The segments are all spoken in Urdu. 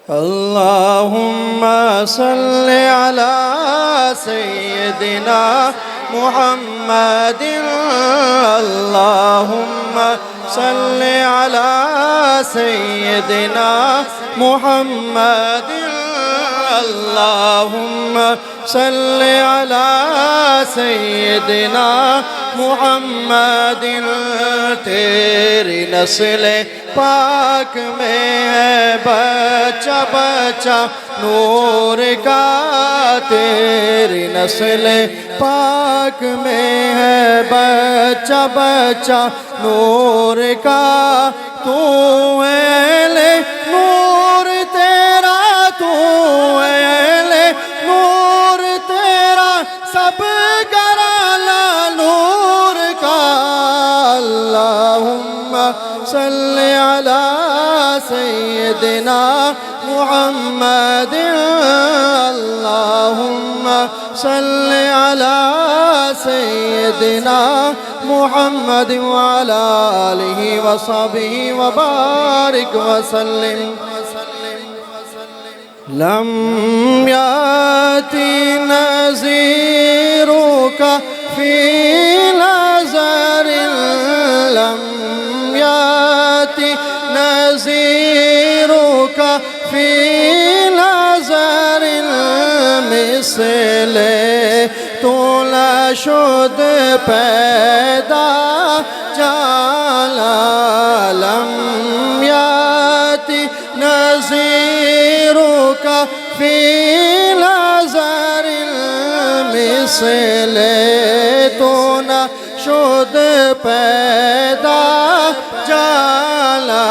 اللهم صل على سيدنا محمد اللهم صل على سيدنا محمد اللهم صل على سيدنا محمد تیری نسل پاک میں ہے بچہ بچہ نور کا تیری نسل پاک میں ہے بچہ بچہ نور کا تو اہل نور تیرا تو اہل نور تیرا سب گرانا نور کا اللہم صل علی سیدنا محمد اللہم صل علی سیدنا محمد وعلى آلہ وصحبہ وبارک وسلم لم یاتی نظیرک فی نظر لم یاتی نظیرک فی نظر مثل تو نشد پیدا جالا لم یاتی نظیرک فی نظر مثل تو نشد پیدا جالا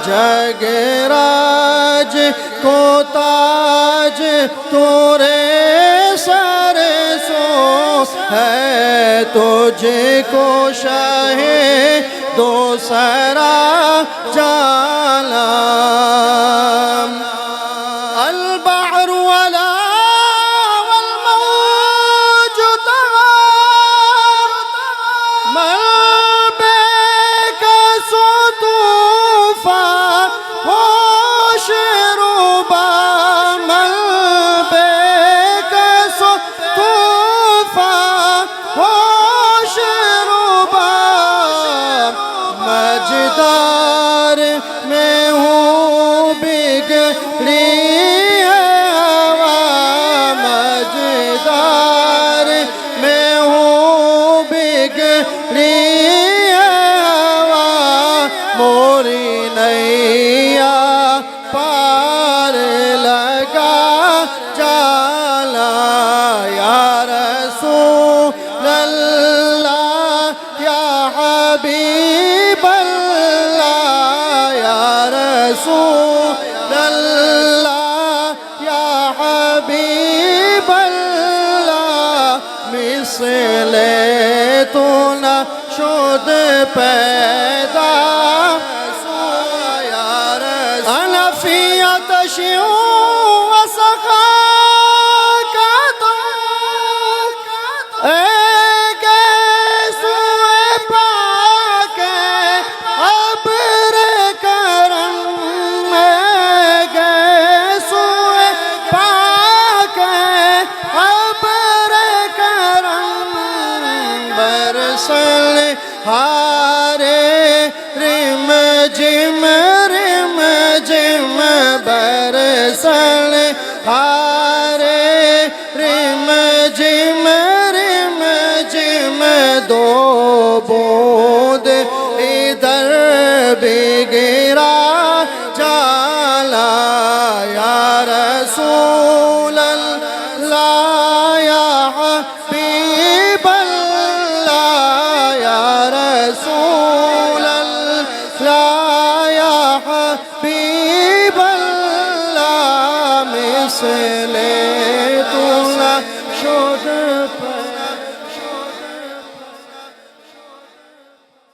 جگراج کو تاج تورے سر سو ہے تجھ کو شاہ دو سرا جالا البحر ولا والموج تغار ملبك سطوفا ہوش روبا ملبك سطوفا ہوش روبا مجدار میں ہوں بگڑی ہے ہوا مجدار میں ہوں بگڑی ہے ہوا موری نیا پار لگا جالا یا رسول اللہ یا حبیب اللہ یا رسول اللہ یا حبیب اللہ مثل تو نشد پیدا انا فی عطش وسخاک ایک سوئے پاک ابر کرم ایک سوئے پاک ابر کرم برسل ہارے رم جم برسل ہارے رم جم دو بوند ادھر بھی گرا جالا یا رسول اللہ یا حبیب اللہ یا رسول اللہ یا حبیب اللہ مثل